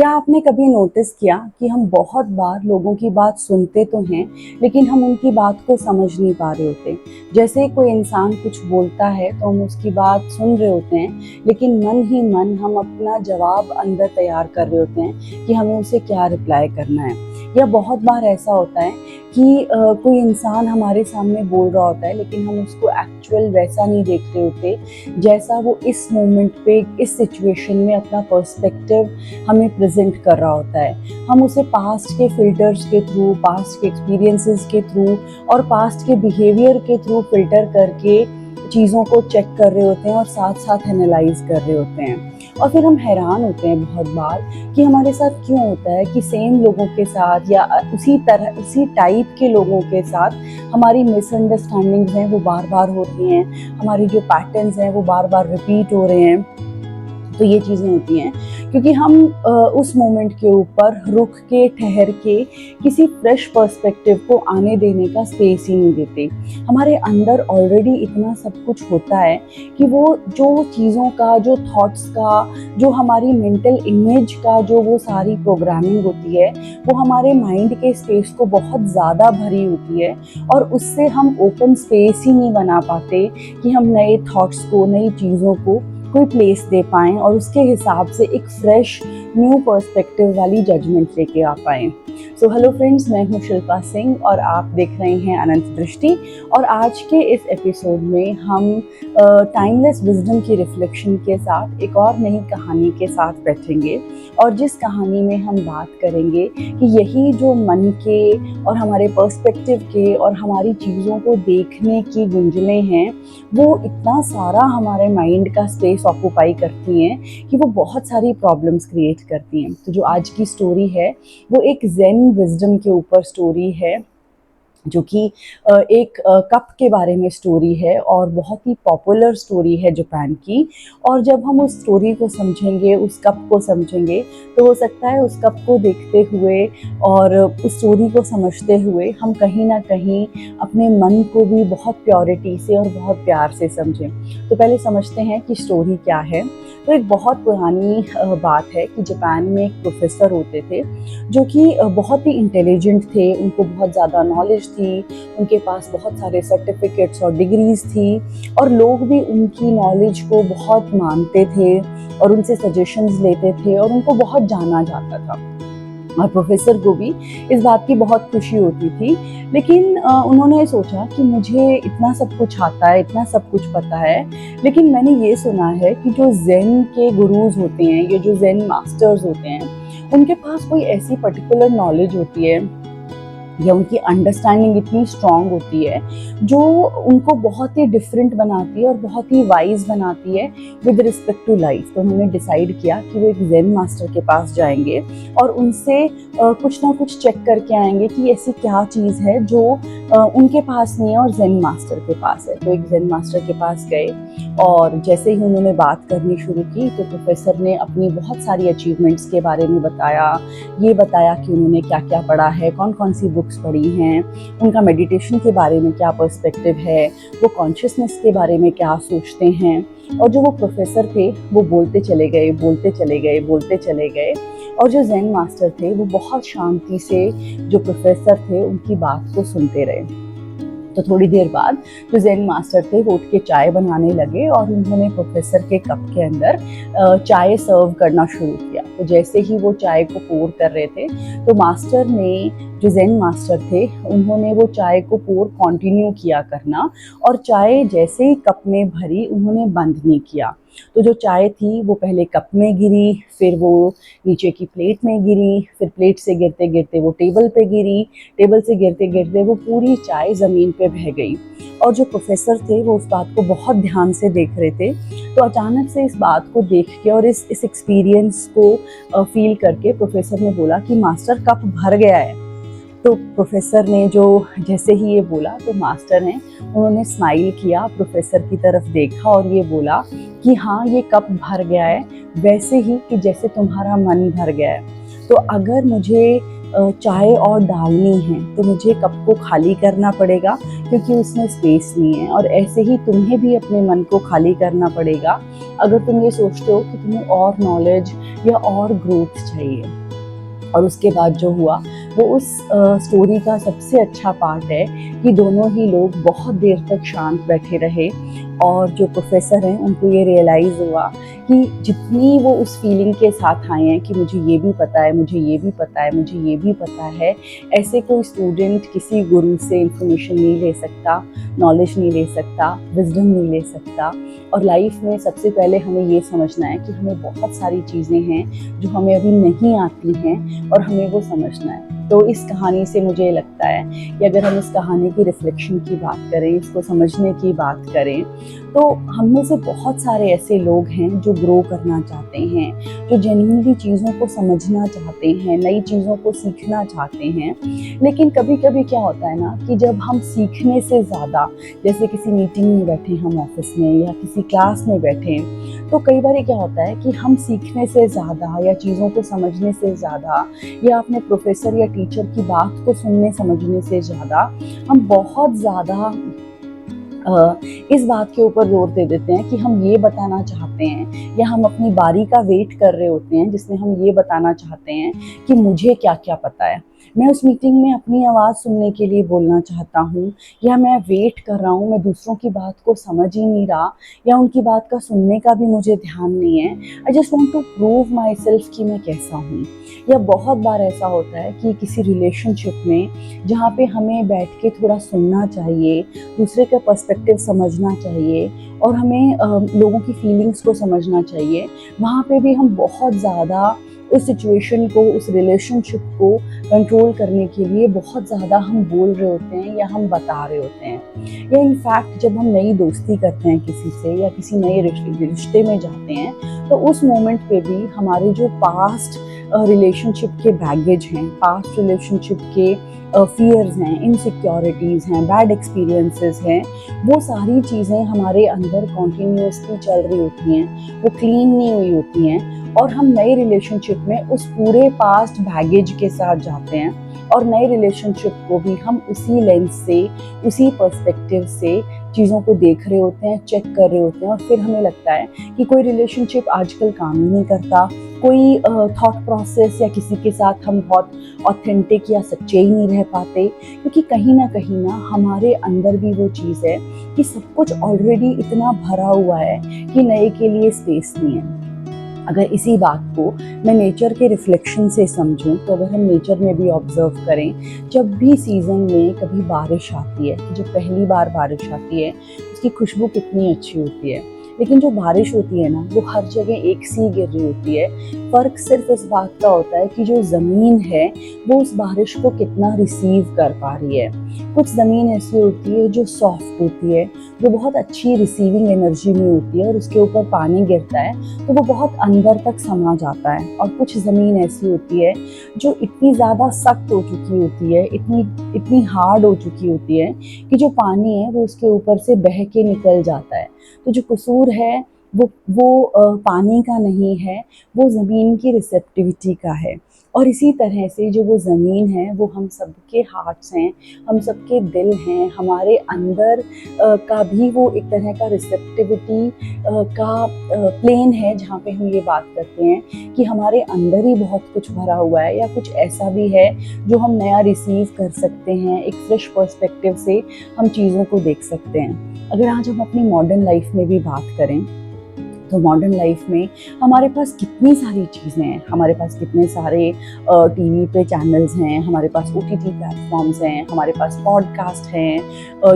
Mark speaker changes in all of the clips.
Speaker 1: क्या आपने कभी नोटिस किया कि हम बहुत बार लोगों की बात सुनते तो हैं, लेकिन हम उनकी बात को समझ नहीं पा रहे होते। जैसे कोई इंसान कुछ बोलता है तो हम उसकी बात सुन रहे होते हैं, लेकिन मन ही मन हम अपना जवाब अंदर तैयार कर रहे होते हैं कि हमें उसे क्या रिप्लाई करना है। या बहुत बार ऐसा होता है कि कोई इंसान हमारे सामने बोल रहा होता है, लेकिन हम उसको एक्चुअल वैसा नहीं देख रहे होते जैसा वो इस मोमेंट पे इस सिचुएशन में अपना पर्सपेक्टिव हमें प्रेजेंट कर रहा होता है। हम उसे पास्ट के फिल्टर्स के थ्रू, पास्ट के एक्सपीरियंसेस के थ्रू और पास्ट के बिहेवियर के थ्रू फिल्टर करके चीज़ों को चेक कर रहे होते हैं और साथ साथ एनालाइज कर रहे होते हैं। और फिर हम हैरान होते हैं बहुत बार कि हमारे साथ क्यों होता है कि सेम लोगों के साथ या उसी टाइप के लोगों के साथ हमारी मिसअंडरस्टैंडिंग्स हैं वो बार बार होती हैं, हमारी जो पैटर्न्स हैं वो बार बार रिपीट हो रहे हैं। तो ये चीज़ें होती हैं क्योंकि हम उस मोमेंट के ऊपर रुक के, ठहर के किसी फ्रेश पर्सपेक्टिव को आने देने का स्पेस ही नहीं देते। हमारे अंदर ऑलरेडी इतना सब कुछ होता है कि वो जो चीज़ों का, जो थॉट्स का, जो हमारी मेंटल इमेज का जो वो सारी प्रोग्रामिंग होती है, वो हमारे माइंड के स्पेस को बहुत ज़्यादा भरी होती है और उससे हम ओपन स्पेस ही नहीं बना पाते कि हम नए थॉट्स को, नई चीज़ों को कोई प्लेस दे पाएँ और उसके हिसाब से एक फ्रेश न्यू पर्सपेक्टिव वाली जजमेंट लेके आ पाएँ। सो हेलो फ्रेंड्स, मैं हूँ शिल्पा सिंह और आप देख रहे हैं अनंत दृष्टि। और आज के इस एपिसोड में हम टाइमलेस विजडम की रिफ्लेक्शन के साथ एक और नई कहानी के साथ बैठेंगे और जिस कहानी में हम बात करेंगे कि यही जो मन के और हमारे पर्सपेक्टिव के और हमारी चीज़ों को देखने की गुंजलें हैं, वो इतना सारा हमारे माइंड का स्पेस ऑक्यूपाई करती हैं कि वो बहुत सारी प्रॉब्लम्स क्रिएट करती हैं। तो जो आज की स्टोरी है वो एक ज़ेन विजडम के ऊपर स्टोरी है, जो कि एक कप के बारे में स्टोरी है और बहुत ही पॉपुलर स्टोरी है जापान की। और जब हम उस स्टोरी को समझेंगे, उस कप को समझेंगे, तो हो सकता है उस कप को देखते हुए और उस स्टोरी को समझते हुए हम कहीं ना कहीं अपने मन को भी बहुत प्योरिटी से और बहुत प्यार से समझें। तो पहले समझते हैं कि स्टोरी क्या है। तो एक बहुत पुरानी बात है कि जापान में एक प्रोफेसर होते थे जो कि बहुत ही इंटेलिजेंट थे, उनको बहुत ज़्यादा नॉलेज थी, उनके पास बहुत सारे सर्टिफिकेट्स और डिग्रीज थी और लोग भी उनकी नॉलेज को बहुत मानते थे और उनसे सजेशंस लेते थे और उनको बहुत जाना जाता था। और प्रोफेसर को भी इस बात की बहुत खुशी होती थी। लेकिन उन्होंने सोचा कि मुझे इतना सब कुछ आता है, इतना सब कुछ पता है, लेकिन मैंने ये सुना है कि जो ज़ेन के गुरुज होते हैं, ये जो ज़ेन मास्टर्स होते हैं, उनके पास कोई ऐसी पर्टिकुलर नॉलेज होती है या उनकी अंडरस्टैंडिंग इतनी स्ट्रांग होती है जो उनको बहुत ही डिफरेंट बनाती है और बहुत ही वाइज बनाती है विद रिस्पेक्ट टू लाइफ। तो उन्होंने डिसाइड किया कि वो एक ज़ेन मास्टर के पास जाएंगे और उनसे कुछ ना कुछ चेक करके आएंगे कि ऐसी क्या चीज़ है जो उनके पास नहीं है और ज़ेन मास्टर के पास है। तो एक ज़ेन मास्टर के पास गए और जैसे ही उन्होंने बात करनी शुरू की तो प्रोफेसर ने अपनी बहुत सारी अचीवमेंट्स के बारे में बताया। ये बताया कि उन्होंने क्या क्या पढ़ा है, कौन कौन सी बुक्स पढ़ी हैं, उनका मेडिटेशन के बारे में क्या पर्सपेक्टिव है, वो कॉन्शियसनेस के बारे में क्या सोचते हैं। और जो वो प्रोफेसर थे वो बोलते चले गए, बोलते चले गए, बोलते चले गए। और जो ज़ेन मास्टर थे वो बहुत शांति से जो प्रोफेसर थे उनकी बात को सुनते रहे। तो थोड़ी देर बाद जो ज़ेन मास्टर थे वो उठ के चाय बनाने लगे और उन्होंने प्रोफेसर के कप के अंदर चाय सर्व करना शुरू किया। तो जैसे ही वो चाय को पोर कर रहे थे तो मास्टर ने, जो ज़ेन मास्टर थे, उन्होंने वो चाय को पोर कंटिन्यू किया करना और चाय जैसे ही कप में भरी उन्होंने बंद नहीं किया। तो जो चाय थी वो पहले कप में गिरी, फिर वो नीचे की प्लेट में गिरी, फिर प्लेट से गिरते गिरते वो टेबल पे गिरी, टेबल से गिरते गिरते वो पूरी चाय ज़मीन पे बह गई। और जो प्रोफेसर थे वो उस बात को बहुत ध्यान से देख रहे थे। तो अचानक से इस बात को देख के और इस एक्सपीरियंस को फील करके प्रोफेसर ने बोला कि मास्टर कप भर गया है। तो प्रोफेसर ने जो जैसे ही ये बोला तो मास्टर ने, उन्होंने स्माइल किया, प्रोफेसर की तरफ देखा और ये बोला कि हाँ, ये कप भर गया है वैसे ही कि जैसे तुम्हारा मन भर गया है। तो अगर मुझे चाय और डालनी है तो मुझे कप को खाली करना पड़ेगा क्योंकि उसमें स्पेस नहीं है। और ऐसे ही तुम्हें भी अपने मन को खाली करना पड़ेगा अगर तुम ये सोचते हो कि तुम्हें और नॉलेज या और ग्रोथ चाहिए। और उसके बाद जो हुआ वो उस स्टोरी का सबसे अच्छा पार्ट है कि दोनों ही लोग बहुत देर तक शांत बैठे रहे और जो प्रोफेसर हैं उनको ये रियलाइज़ हुआ कि जितनी वो उस फीलिंग के साथ आए हैं कि मुझे ये भी पता है, मुझे ये भी पता है, मुझे ये भी पता है, ऐसे कोई स्टूडेंट किसी गुरु से इंफॉर्मेशन नहीं ले सकता, नॉलेज नहीं ले सकता, विजडम नहीं ले सकता। और लाइफ में सबसे पहले हमें ये समझना है कि हमें बहुत सारी चीज़ें हैं जो हमें अभी नहीं आती हैं और हमें वो समझना है। तो इस कहानी से मुझे लगता है कि अगर हम इस कहानी की रिफ्लेक्शन की बात करें, इसको समझने की बात करें, तो हम में से बहुत सारे ऐसे लोग हैं जो ग्रो करना चाहते हैं, जो जेन्युइनली चीज़ों को समझना चाहते हैं, नई चीज़ों को सीखना चाहते हैं। लेकिन कभी कभी क्या होता है ना कि जब हम सीखने से ज़्यादा, जैसे किसी मीटिंग में बैठे हम ऑफिस में या किसी क्लास में बैठे, तो कई बार क्या होता है कि हम सीखने से ज़्यादा या चीज़ों को समझने से ज़्यादा या अपने प्रोफेसर या टीचर की बात को सुनने समझने से ज़्यादा हम बहुत ज़्यादा इस बात के ऊपर जोर दे देते हैं कि हम ये बताना चाहते हैं या हम अपनी बारी का वेट कर रहे होते हैं जिसमें हम ये बताना चाहते हैं कि मुझे क्या क्या पता है। मैं उस मीटिंग में अपनी आवाज़ सुनने के लिए बोलना चाहता हूँ या मैं वेट कर रहा हूँ, मैं दूसरों की बात को समझ ही नहीं रहा या उनकी बात का सुनने का भी मुझे ध्यान नहीं है। I just want to prove myself कि मैं कैसा हूँ। या बहुत बार ऐसा होता है कि किसी रिलेशनशिप में जहाँ पे हमें बैठ के थोड़ा सुनना चाहिए, दूसरे का पर्सपेक्टिव समझना चाहिए और हमें लोगों की फीलिंग्स को समझना चाहिए, वहाँ पे भी हम बहुत ज़्यादा उस सिचुएशन को, उस रिलेशनशिप को कंट्रोल करने के लिए बहुत ज़्यादा हम बोल रहे होते हैं या हम बता रहे होते हैं। या इनफैक्ट जब हम नई दोस्ती करते हैं किसी से या किसी नए रिश्ते में जाते हैं तो उस मोमेंट पे भी हमारे जो पास्ट रिलेशनशिप के बैगेज हैं, पास्ट रिलेशनशिप के फियर्स हैं, इनसिक्योरिटीज़ हैं, बैड एक्सपीरियंसेस हैं, वो सारी चीज़ें हमारे अंदर कॉन्टीन्यूसली चल रही होती हैं, वो क्लीन नहीं हुई होती हैं और हम नए रिलेशनशिप में उस पूरे पास्ट बैगेज के साथ जाते हैं और नए रिलेशनशिप को भी हम उसी लेंस से, उसी पर्सपेक्टिव से चीज़ों को देख रहे होते हैं, चेक कर रहे होते हैं और फिर हमें लगता है कि कोई रिलेशनशिप आजकल काम ही नहीं करता, कोई थॉट प्रोसेस या किसी के साथ हम बहुत ऑथेंटिक या सच्चे ही नहीं रह पाते, क्योंकि कहीं ना हमारे अंदर भी वो चीज़ है कि सब कुछ ऑलरेडी इतना भरा हुआ है कि नए के लिए स्पेस नहीं है। अगर इसी बात को मैं नेचर के रिफ्लेक्शन से समझूं तो अगर हम नेचर में भी ऑब्जर्व करें, जब भी सीज़न में कभी बारिश आती है, तो जब पहली बार बारिश आती है उसकी खुशबू कितनी अच्छी होती है, लेकिन जो बारिश होती है ना वो हर जगह एक सी गिर रही होती है। फ़र्क सिर्फ इस बात का होता है कि जो ज़मीन है वो उस बारिश को कितना रिसीव कर पा रही है। कुछ ज़मीन ऐसी होती है जो सॉफ्ट होती है, जो बहुत अच्छी रिसीविंग एनर्जी में होती है और उसके ऊपर पानी गिरता है तो वो बहुत अंदर तक समा जाता है। और कुछ ज़मीन ऐसी होती है जो इतनी ज़्यादा सख्त हो चुकी होती है, इतनी हार्ड हो चुकी होती है कि जो पानी है वो उसके ऊपर से बह के निकल जाता है। तो जो कसूर है वो पानी का नहीं है, वो ज़मीन की रिसेप्टिविटी का है। और इसी तरह से जो वो ज़मीन है वो हम सबके हार्ट्स हैं, हम सबके दिल हैं, हमारे अंदर का भी वो एक तरह का रिसेप्टिविटी का प्लेन है जहाँ पे हम ये बात करते हैं कि हमारे अंदर ही बहुत कुछ भरा हुआ है या कुछ ऐसा भी है जो हम नया रिसीव कर सकते हैं, एक फ्रेश पर्सपेक्टिव से हम चीज़ों को देख सकते हैं। अगर आज हम अपनी मॉडर्न लाइफ में भी बात करें तो मॉडर्न लाइफ में हमारे पास कितनी सारी चीज़ें हैं, हमारे पास कितने सारे टीवी पे चैनल्स हैं, हमारे पास ओटीटी प्लेटफॉर्म्स हैं, हमारे पास पॉडकास्ट हैं,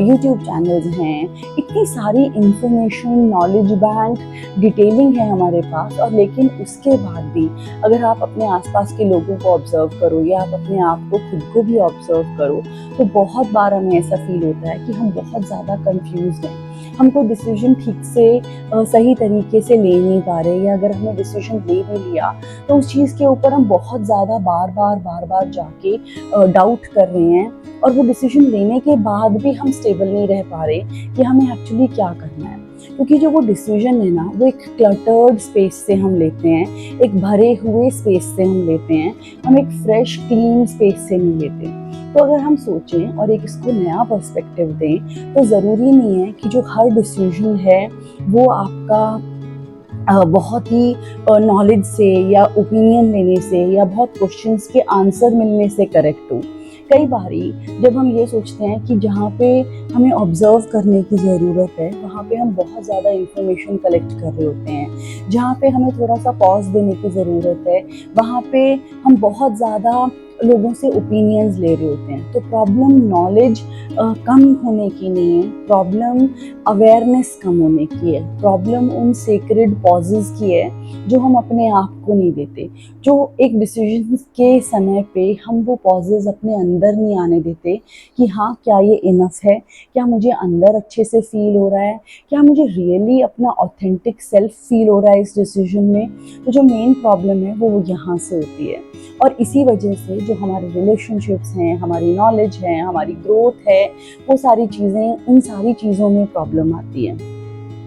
Speaker 1: यूट्यूब चैनल्स हैं, इतनी सारी इंफॉर्मेशन, नॉलेज बैंक, डिटेलिंग है हमारे पास। और लेकिन उसके बाद भी अगर आप अपने आसपास के लोगों को ऑब्जर्व करो या आप अपने आप को खुद को भी ऑब्जर्व करो तो बहुत बार हमें ऐसा फील होता है कि हम बहुत ज़्यादा कंफ्यूज्ड हैं, हम कोई डिसीजन ठीक से सही तरीके से ले नहीं पा रहे, या अगर हमने डिसीजन ले भी लिया तो उस चीज़ के ऊपर हम बहुत ज़्यादा बार बार जाके डाउट कर रहे हैं और वो डिसीजन लेने के बाद भी हम स्टेबल नहीं रह पा रहे कि हमें एक्चुअली क्या करना है। क्योंकि जो वो डिसीजन है ना, वो एक क्लटर्ड स्पेस से हम लेते हैं, एक भरे हुए स्पेस से हम लेते हैं, हम एक फ्रेश क्लीन स्पेस से नहीं लेते। तो अगर हम सोचें और एक इसको नया पर्सपेक्टिव दें, तो ज़रूरी नहीं है कि जो हर डिसीजन है वो आपका बहुत ही नॉलेज से या ओपिनियन लेने से या बहुत क्वेश्चंस के आंसर मिलने से करेक्ट हो। कई बारी जब हम ये सोचते हैं कि जहाँ पे हमें ऑब्जर्व करने की ज़रूरत है, वहाँ पे हम बहुत ज़्यादा इंफॉर्मेशन कलेक्ट कर रहे होते हैं। जहाँ पे हमें थोड़ा सा पॉज देने की ज़रूरत है, वहाँ पे हम बहुत ज़्यादा लोगों से ओपिनियंस ले रहे होते हैं। तो प्रॉब्लम नॉलेज कम होने की नहीं है, प्रॉब्लम अवेयरनेस कम होने की है, प्रॉब्लम उन सेक्रेड पॉजेस की है जो हम अपने आप को नहीं देते, जो एक डिसीजन के समय पे हम वो पॉजेस अपने अंदर नहीं आने देते कि हाँ क्या ये इनफ है, क्या मुझे अंदर अच्छे से फील हो रहा है, क्या मुझे रियली अपना ऑथेंटिक सेल्फ फील हो रहा है इस डिसीजन में। तो जो मेन प्रॉब्लम है वो यहाँ से होती है। और इसी वजह से जो हमारे रिलेशनशिप्स हैं, हमारी नॉलेज है, हमारी ग्रोथ है, वो सारी चीज़ें, उन सारी चीज़ों में प्रॉब्लम आती है।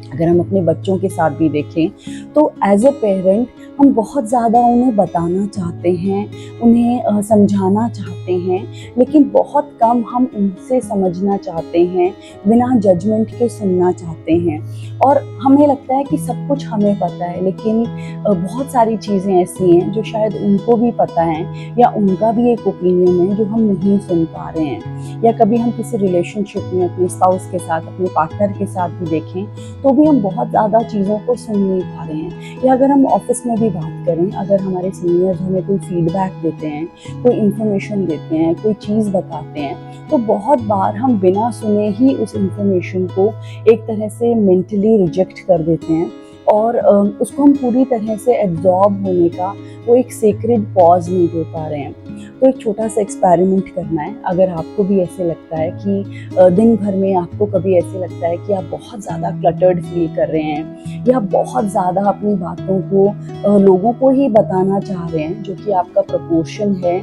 Speaker 1: अगर हम अपने बच्चों के साथ भी देखें तो एज अ पेरेंट हम बहुत ज़्यादा उन्हें बताना चाहते हैं, उन्हें समझाना चाहते हैं, लेकिन बहुत कम हम उनसे समझना चाहते हैं, बिना जजमेंट के सुनना चाहते हैं। और हमें लगता है कि सब कुछ हमें पता है, लेकिन बहुत सारी चीज़ें ऐसी हैं जो शायद उनको भी पता हैं या उनका भी एक ओपिनियन है जो हम नहीं सुन पा रहे हैं। या कभी हम किसी रिलेशनशिप में अपने स्पाउस के साथ, अपने पार्टनर के साथ भी देखें तो भी हम बहुत ज़्यादा चीज़ों को सुन नहीं पा रहे हैं। या अगर हम ऑफिस में भी बात करें, अगर हमारे सीनियर्स हमें कोई फीडबैक देते हैं, कोई इन्फॉर्मेशन देते हैं, कोई चीज़ बताते हैं, तो बहुत बार हम बिना सुने ही उस इन्फॉर्मेशन को एक तरह से मेंटली रिजेक्ट कर देते हैं और उसको हम पूरी तरह से एब्जॉर्ब होने का वो एक सेक्रेड पॉज नहीं दे पा रहे हैं। तो एक छोटा सा एक्सपेरिमेंट करना है। अगर आपको भी ऐसे लगता है कि दिन भर में आपको कभी ऐसे लगता है कि आप बहुत ज़्यादा क्लटर्ड फील कर रहे हैं या बहुत ज़्यादा अपनी बातों को लोगों को ही बताना चाह रहे हैं, जो कि आपका प्रपोर्शन है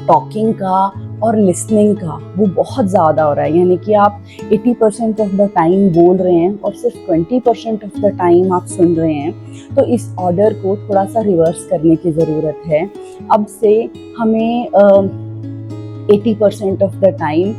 Speaker 1: टॉकिंग का और लिसनिंग का, वो बहुत ज़्यादा हो रहा है, यानी कि आप 80% ऑफ द टाइम बोल रहे हैं और सिर्फ 20% ऑफ द टाइम आप सुन रहे हैं। तो इस ऑर्डर को थोड़ा सा रिवर्स करने की ज़रूरत है। अब से हमें 80% ऑफ द टाइम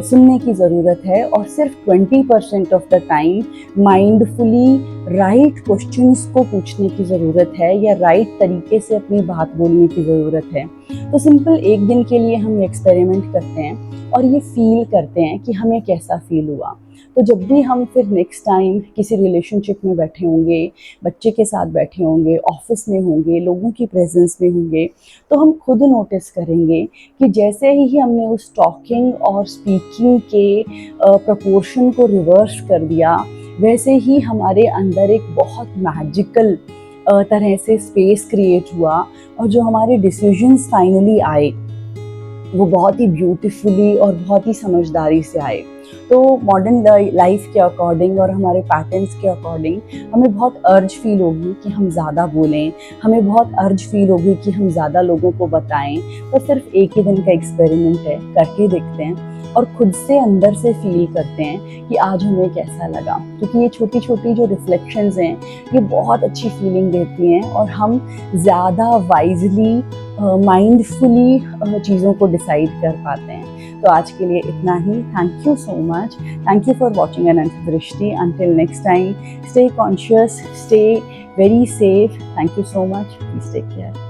Speaker 1: सुनने की ज़रूरत है और सिर्फ 20% of the time mindfully right questions को पूछने की ज़रूरत है या राइट तरीके से अपनी बात बोलने की ज़रूरत है। तो सिंपल एक दिन के लिए हम एक्सपेरिमेंट करते हैं और ये फील करते हैं कि हमें कैसा फील हुआ। तो जब भी हम फिर नेक्स्ट टाइम किसी रिलेशनशिप में बैठे होंगे, बच्चे के साथ बैठे होंगे, ऑफिस में होंगे, लोगों की प्रेजेंस में होंगे, तो हम खुद नोटिस करेंगे कि जैसे ही हमने उस टॉकिंग और स्पीकिंग के प्रपोर्शन को रिवर्स कर दिया, वैसे ही हमारे अंदर एक बहुत मैजिकल तरह से स्पेस क्रिएट हुआ और जो हमारे डिसीजंस फाइनली आए वो बहुत ही ब्यूटीफुली और बहुत ही समझदारी से आए। तो मॉडर्न लाइफ के अकॉर्डिंग और हमारे पैटर्न्स के अकॉर्डिंग हमें बहुत अर्ज फील होगी कि हम ज़्यादा बोलें, हमें बहुत अर्ज फील होगी कि हम ज़्यादा लोगों को बताएं। तो सिर्फ एक ही दिन का एक्सपेरिमेंट है, करके देखते हैं और खुद से अंदर से फील करते हैं कि आज हमें कैसा लगा। क्योंकि ये छोटी छोटी जो रिफ्लेक्शंस हैं ये बहुत अच्छी फीलिंग देती हैं और हम ज़्यादा वाइजली माइंडफुली चीज़ों को डिसाइड कर पाते हैं। तो आज के लिए इतना ही। Thank you so much. Thank you for watching Anant Drishti. Until next time, stay conscious, stay very safe. Thank you so much. Please take care.